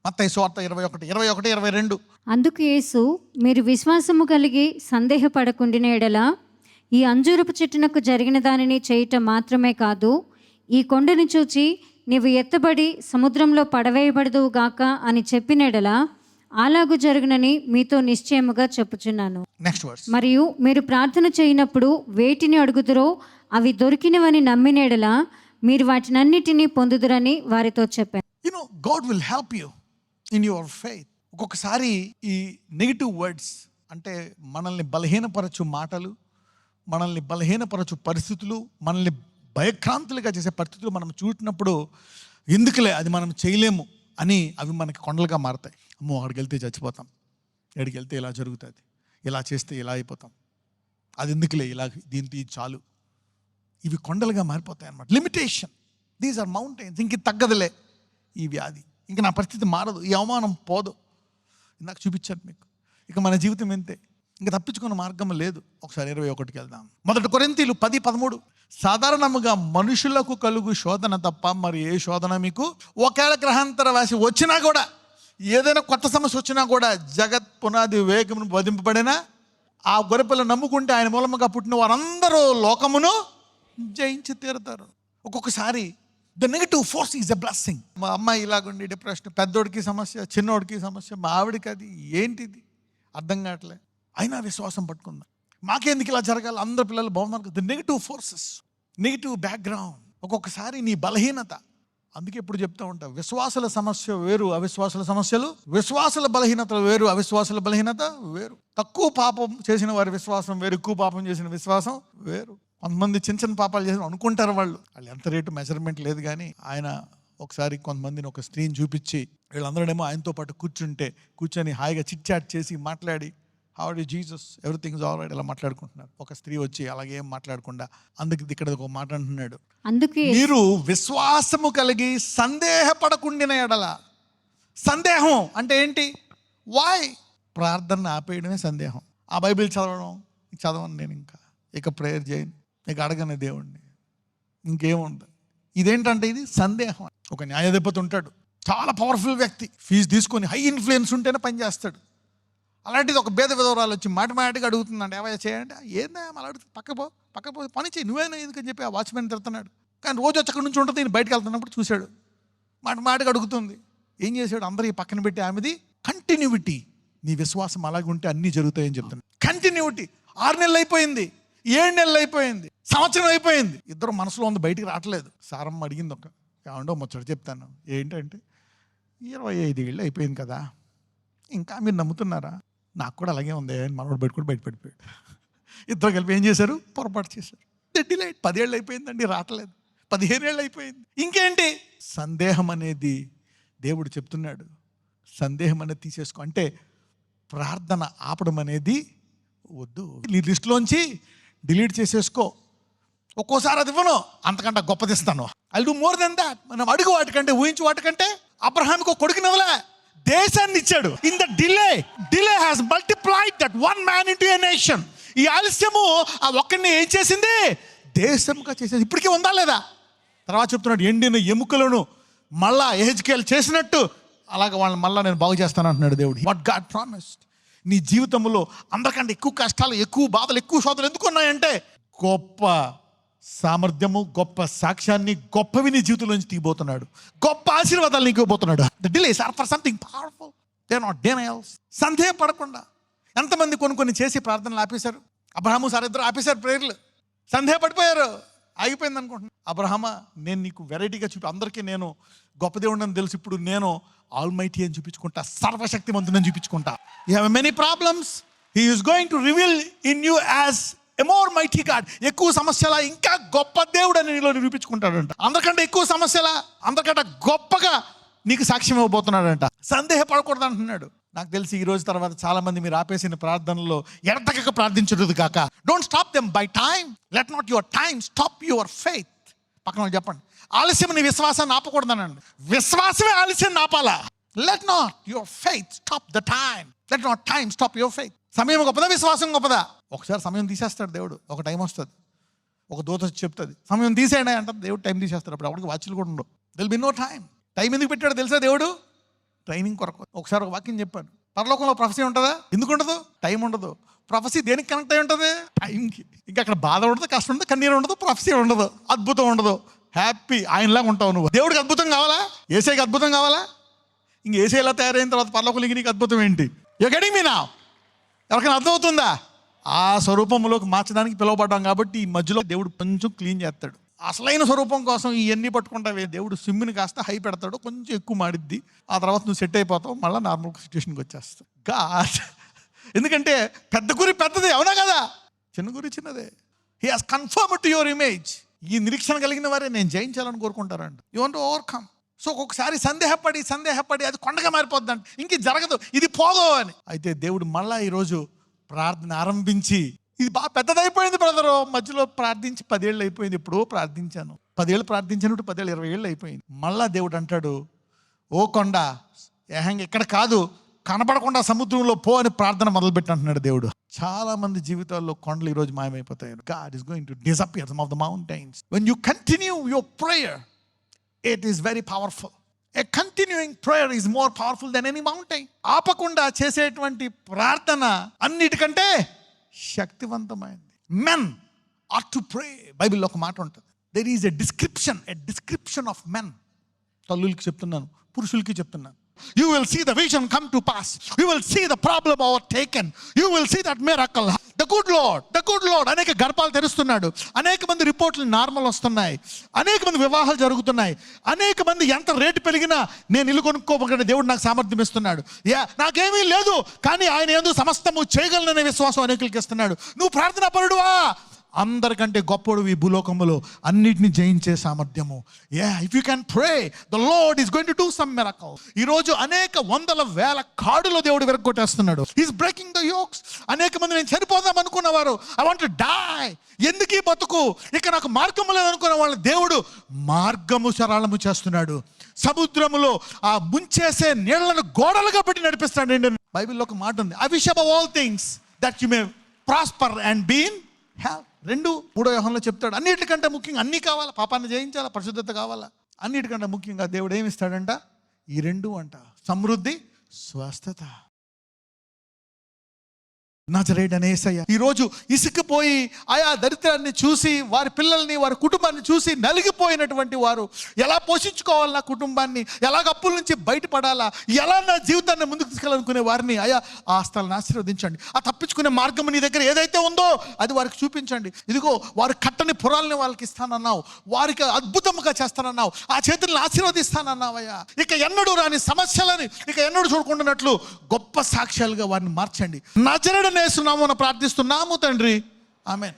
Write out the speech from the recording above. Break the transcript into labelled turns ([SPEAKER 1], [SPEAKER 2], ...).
[SPEAKER 1] మత్తయి సువార్త 21:22.
[SPEAKER 2] అందుకు యేసు, మీరు విశ్వాసము కలిగి సందేహపడకుండిన ఎడల ఈ అంజూరపు చెట్టునకు జరిగిన దానిని చేయటం మాత్రమే కాదు, ఈ కొండని చూచి నీవు ఎత్తబడి సముద్రంలో పడవేయబడదువు గాక అని చెప్పిన ఎడల అలాగు జరుగునని మీతో నిశ్చయముగా చెప్పుచున్నాను.
[SPEAKER 1] Next verse.
[SPEAKER 2] మరియు మీరు ప్రార్థన చేయనప్పుడు వేటిని అడుగుదురో అవి దొరికినవని నమ్మిన ఎడల మీరు వాటినన్నిటినీ పొందుదురని వారితో చెప్పాను.
[SPEAKER 1] You know, God will help you in your faith. ఒక్కొక్కసారి ఈ నెగిటివ్ వర్డ్స్ అంటే మనల్ని బలహీనపరచు మాటలు, మనల్ని బలహీనపరచు పరిస్థితులు, మనల్ని భయక్రాంతులుగా చేసే పరిస్థితులు మనం చూసినప్పుడు ఎందుకులే అది మనం చేయలేము అని అవి మనకి కొండలుగా మారతాయి. అమ్మో, అక్కడికి వెళ్తే చచ్చిపోతాం, ఎక్కడికి వెళ్తే ఇలా జరుగుతుంది, ఇలా చేస్తే ఇలా అయిపోతాం, అది ఎందుకులే, ఇలా దీంతో ఇది చాలు. ఇవి కొండలుగా మారిపోతాయి అన్నమాట. లిమిటేషన్. These are mountains. ఇంక తగ్గదులే ఈ వ్యాధి, ఇంక నా పరిస్థితి మారదు, ఈ అవమానం పోదు. ఇందాక చూపించాను మీకు. ఇక మన జీవితం ఎంతే, ఇంకా తప్పించుకున్న మార్గం లేదు. ఒకసారి 21కి వెళ్దాం. 1 కొరింథీయులు 10:13. సాధారణముగా మనుషులకు కలుగు శోధన తప్ప మరి ఏ శోధన మీకు ఒకవేళ గ్రహాంతర వాసి వచ్చినా కూడా, ఏదైనా కొత్త సమస్య వచ్చినా కూడా, జగత్ పునాది వేగమును వధింపబడినా ఆ గొర్రెపిల్ల నమ్ముకుంటే ఆయన మూలముగా పుట్టిన వారందరూ లోకమును జయించి తీరుతారు. ఒక్కొక్కసారి the negative force is a blessing. మా అమ్మాయి ఇలాగుండి డిప్రెషన్, పెద్దోడికి సమస్య, చిన్నోడికి సమస్య, మా ఆవిడికి అది ఏంటిది అర్థం కావట్లే, అయినా విశ్వాసం పట్టుకుందాం. మాకెందుకు ఇలా జరగాలి, అందరు పిల్లలు బాగున్నారు. The negative forces, negative background. ఒక్కొక్కసారి నీ బలహీనత. అందుకే ఎప్పుడు చెప్తూ ఉంటా, విశ్వాసుల సమస్య వేరు, అవిశ్వాసుల సమస్యలు, విశ్వాసుల బలహీనతలు వేరు, అవిశ్వాసుల బలహీనత వేరు. తక్కువ పాపం చేసిన వారి విశ్వాసం వేరు, ఎక్కువ పాపం చేసిన విశ్వాసం వేరు. కొంతమంది చిన్న చిన్న పాపాలు చేసిన అనుకుంటారు, వాళ్ళు ఎంత రేటు మెజర్మెంట్ లేదు. కానీ ఆయన ఒకసారి కొంతమందిని, ఒక స్త్రీని చూపించి, వీళ్ళందరూనేమో ఆయనతో పాటు కూర్చొని హాయిగా చిట్ చాట్ చేసి మాట్లాడి, how are you Jesus, everything is all right, ఇలా మాట్లాడుకుంటున్నారు. ఒక స్త్రీ వచ్చి అలాగే ఏం మాట్లాడకుండా అందుకు ఇక్కడ ఒక మాట అంటున్నాడు,
[SPEAKER 2] అందుకే
[SPEAKER 1] మీరు విశ్వాసము కలిగి సందేహపడకుండిన ఎడల. సందేహం అంటే ఏంటి? వాయ్ ప్రార్థన ఆపేయడమే సందేహం. ఆ బైబిల్ చదవను నేను, ఇక ప్రేయర్ చేయను, ఇక అడగను దేవుణ్ణి, ఇంకేముంది. ఇదేంటంటే ఇది సందేహం. ఒక న్యాయాధిపతి ఉంటాడు, చాలా పవర్ఫుల్ వ్యక్తి, ఫీజు తీసుకొని హై ఇన్ఫ్లుయెన్స్ ఉంటేనే పనిచేస్తాడు. అలాంటిది ఒక భేద విధవరాలు వచ్చి మాటిమాటిగా అడుగుతుందండి, ఏవైనా చేయండి. ఏందా అలా అడుగుతుంది, పక్కపోతే పని చేయి, నువ్వేనా ఎందుకని చెప్పి ఆ వాచ్మెన్ తిడుతున్నాడు. కానీ రోజు వచ్చి అక్కడి నుంచి ఉంటుంది, నేను బయటకు వెళ్తున్నప్పుడు చూశాడు, మాటిమాటిగా అడుగుతుంది. ఏం చేశాడు, అందరికీ పక్కన పెట్టి ఆమెది కంటిన్యూటీ. నీ విశ్వాసం అలాగే ఉంటే అన్నీ జరుగుతాయని చెప్తున్నాడు. కంటిన్యూటీ. 6 నెలలు అయిపోయింది, 7 నెలలు అయిపోయింది, సంవత్సరం అయిపోయింది, ఇద్దరు మనసులో ఉంది, బయటికి రావట్లేదు. సారమ్మ అడిగింది, ఏమండో ముచ్చట చెప్తాను, ఏంటంటే 25 ఏళ్ళు అయిపోయింది కదా, ఇంకా మీరు నమ్ముతున్నారా? నాకు కూడా అలాగే ఉంది అని మనోడు బయటపడిపోయాడు. ఇద్దరు కలిపి ఏం చేశారు, పొరపాటు చేశారు. డిలైట్. 10 ఏళ్ళు అయిపోయిందండి, రావట్లేదు. 15 ఏళ్ళు అయిపోయింది, ఇంకేంటి? సందేహం అనేది దేవుడు చెప్తున్నాడు, సందేహం అనేది తీసేసుకో. అంటే ప్రార్థన ఆపడం అనేది వద్దు. నీ లిస్టులోంచి డిలీట్ చేసేసుకో. ఒక్కోసారి అది ఇవ్వను, అంతకంటే గొప్పది ఇస్తాను. I do more than that. మనం అడుగు వాటికంటే, ఊహించు వాటికంటే. అబ్రహాంకి ఒక కొడుకునివ్వలే, దేశాన్ని ఇచ్చాడు. In the delay has multiplied that one man into a nation. ఈ ఆలస్యము ఆ ఒక్కడిని ఏం చేసింది, దేశంగా చేసేది. ఇప్పటికీ ఉందా లేదా? తర్వాత చెప్తున్నాడు, ఎండిన ఎముకలను మళ్ళా ఎహెజ్కేల్ చేసినట్టు అలాగే వాళ్ళని మళ్ళీ నేను బాగు చేస్తాను అంటున్నాడు దేవుడు. What God promised. నీ జీవితంలో అందరికంటే ఎక్కువ కష్టాలు, ఎక్కువ బాధలు, ఎక్కువ శోధనలు ఎందుకు ఉన్నాయంటే, గొప్ప సామర్థ్యము, గొప్ప సాక్ష్యాన్ని, గొప్పవి నీ జీవితంలోంచి తీయబోతున్నాడు. గొప్ప ఆశీర్వాదాలు నీకు ఇవ్వబోతున్నాడు. The delays are for something powerful. They are not denials. సందేహపడకుండా. ఎంతమంది కొన్ని చేసి ప్రార్థనలు ఆపేశారు. అబ్రహాము సార్ ఇద్దరు ఆపేశారు ప్రేయర్లు, సందేహపడిపోయారు, ఆగిపోయింది అనుకుంటున్నాను. అబ్రహామా, నేను నీకు వెరైటీగా అందరికీ నేను గొప్ప దేవుడు అని తెలుసు, ఇప్పుడు నేను ఆల్మైటీ అని చూపించుకుంటా, సర్వశక్తిమంతుని చూపించుకుంటా. You have many problems, he is going to reveal in you as a more mighty God. ఎక్కువ సమస్యల ఇంకా గొప్ప దేవుడు అని నీలో నిరూపించుకుంటాడంట. అందరికంటే ఎక్కువ సమస్యల, అందరికంటే గొప్పగా నీకు సాక్ష్యం ఇవ్వబోతున్నాడంట. సందేహపడకూడదు అంటున్నాడు. నాకు తెలిసి ఈ రోజు తర్వాత చాలా మంది మీరు ఆపేసిన ప్రార్థనలో ఎడతెగక ప్రార్థించదు కాక, don't stop them by time. Let not your time stop your faith. పక్కన చెప్పండి, ఆలస్యం నీ విశ్వాసాన్ని ఆపకూడదనండి. విశ్వాసమే ఆలస్యం ఆపాలా. Let not your faith stop the time. Let not time stop your faith. సమయం గొప్పదా, విశ్వాసం గొప్పదా? ఒకసారి సమయం తీసేస్తాడు దేవుడు. ఒక టైం వస్తుంది, ఒక దూత చెప్తుంది సమయం తీసేయండి అంటే దేవుడు టైం తీసేస్తాడు. అప్పుడు అప్పటికి వాచ్లు కూడా ఉండవు. There'll be no time. Time ఎందుకు పెట్టాడు తెలుసా దేవుడు? ట్రైనింగ్ కొరకు. ఒకసారి ఒక వాక్యం చెప్పాను, పరలోకంలో ప్రొఫెసీ ఉంటుందా? ఎందుకు ఉండదు? టైం ఉండదు. ప్రొఫెసీ దేనికి కనెక్ట్ అయి ఉంటుంది? టైంకి. ఇంకా అక్కడ బాధ ఉండదు, కష్టం ఉండదు, కన్నీరు ఉండదు, ప్రొఫెసీ ఉండదు, అద్భుతం ఉండదు. హ్యాపీ ఆయనలాగా ఉంటావు నువ్వు. దేవుడికి అద్భుతం కావాలా? ఏసైకి అద్భుతం కావాలా? ఇంక ఏసై ఎలా తయారైన తర్వాత పరలోకంలో నీకు అద్భుతం ఏంటి? You getting me now? ఎవరికైనా అర్థమవుతుందా? ఆ స్వరూపంలోకి మార్చడానికి పిలువబడ్డాం కాబట్టి ఈ మధ్యలో దేవుడు కొంచెం క్లీన్ చేస్తాడు. అసలైన స్వరూపం కోసం ఇవన్నీ పట్టుకుంటావే, దేవుడు సిమ్ని కాస్త హై పెడతాడు, కొంచెం ఎక్కువ మాడిద్ది, ఆ తర్వాత నువ్వు సెట్ అయిపోతావు, మళ్ళీ నార్మల్ సిచ్యువేషన్కి వచ్చేస్తావు. గాడ్, ఎందుకంటే పెద్ద గురి పెద్దది, అవునా కదా? చిన్న గురి చిన్నదే. He has confirmed to your image. ఈ నిరీక్షణ కలిగిన వారే నేను జయించాలని కోరుకుంటారంట. You want to overcome. So ఒక్కొక్కసారి సందేహపడి అది కొండగా మారిపోద్దంట, ఇంక జరగదు, ఇది పోదు అని. అయితే దేవుడు మళ్ళా ఈరోజు ప్రార్థన ఆరంభించి, ఇది బాగా పెద్దదైపోయింది బ్రదరు, మధ్యలో ప్రార్థించి 10 ఏళ్ళు అయిపోయింది, ఎప్పుడో ప్రార్థించాను, 10 ఏళ్ళు ప్రార్థించాను, 10 ఏళ్ళు 20 ఏళ్ళు అయిపోయింది. మళ్ళా దేవుడు అంటాడు, ఓ కొండ ఏహంగా ఇక్కడ కాదు, కనబడకుండా సముద్రంలో పో అని ప్రార్థన మొదలుపెట్టి అంటున్నాడు దేవుడు. చాలా మంది జీవితాల్లో కొండలు ఈరోజు మాయమైపోతాయి. God is going to disappear some of the mountains. When you continue your prayer, it is very powerful. A continuing prayer is more powerful than any mountain. ఆపకుండా చేసేటువంటి ప్రార్థన అన్నిటికంటే శక్తివంతమైంది. Men ought to pray. బైబిల్లో ఒక మాట ఉంటుంది, there is a description of men. తల్లులకి చెప్తున్నాను, పురుషులకి చెప్తున్నాను. You will see the vision come to pass. You will see the problem overtaken. You will see that miracle. The good Lord అనేక గర్భాలు తెరుస్తున్నాడు. అనేక మంది రిపోర్ట్లు నార్మల్ వస్తున్నాయి. అనేక మంది వివాహాలు జరుగుతున్నాయి. అనేక మంది ఎంత రేటు పెరిగినా నేను ఇల్లు కొనుక్కోబోకుండా దేవుడు నాకు సామర్థ్యం ఇస్తున్నాడు. నాకేమీ లేదు కానీ ఆయన యందు సమస్తము చేయగలననే విశ్వాసం అనేకులకి ఇస్తున్నాడు. నువ్వు ప్రార్థనా పరుడువా? అందరికంటే గొప్పడు ఈ భూలోకములో అన్నిటిని జయించే సామర్థ్యము. If you can pray, the Lord is going to do some miracle. ఈరోజు అనేక వందల వేల కాడులో దేవుడు విరగొట్టేస్తున్నాడు. He's breaking the yokes. అనేక మంది నేను చనిపోదాం అనుకున్నవారు, ఐ వాంట్ టు డై, ఎందుకు ఈ బతుకు, ఇక నాకు మార్గము లేదనుకున్న వాళ్ళ దేవుడు మార్గము సరళము చేస్తున్నాడు. సముద్రములో ఆ ముంచేసే నీళ్లను గోడలుగా పెట్టి నడిపిస్తాడు. బైబిల్లో ఒక మాట ఉంది, I wish above all things that you may prosper and be in health. 2 యోహానులో చెప్తాడు, అన్నిటికంటే ముఖ్యంగా అన్నీ కావాలా, పాపాన్ని జయించాలా, పరిశుద్ధత కావాలా, అన్నిటికంటే ముఖ్యంగా దేవుడు ఏమి ఇస్తాడంట? ఈ 2 అంట, సమృద్ధి, స్వస్థత. నజరేయుడైన యేసయ్య ఈరోజు ఇసుకుపోయి ఆయా దరిద్రాన్ని చూసి, వారి పిల్లల్ని, వారి కుటుంబాన్ని చూసి నలిగిపోయినటువంటి వారు, ఎలా పోషించుకోవాలి నా కుటుంబాన్ని, ఎలాగ అప్పుల నుంచి బయటపడాలా, ఎలా నా జీవితాన్ని ముందుకు తీసుకెళ్ళాలనుకునే వారిని ఆయా ఆ స్థలాన్ని ఆశీర్వదించండి. ఆ తప్పించుకునే మార్గం నీ దగ్గర ఏదైతే ఉందో అది వారికి చూపించండి. ఇదిగో వారు కట్టని పురాలని వాళ్ళకి ఇస్తానన్నావు, వారికి అద్భుతముగా చేస్తానన్నావు, ఆ చేతులను ఆశీర్వదిస్తానన్నావయ్యా. ఇక ఎన్నడూ రాని సమస్యలని ఇక ఎన్నడూ చూడకుండానట్లు గొప్ప సాక్ష్యాలుగా వారిని మార్చండి. నజరేయుడైన యేసు నామమున ప్రార్థిస్తున్నాము తండ్రి, ఆమేన్.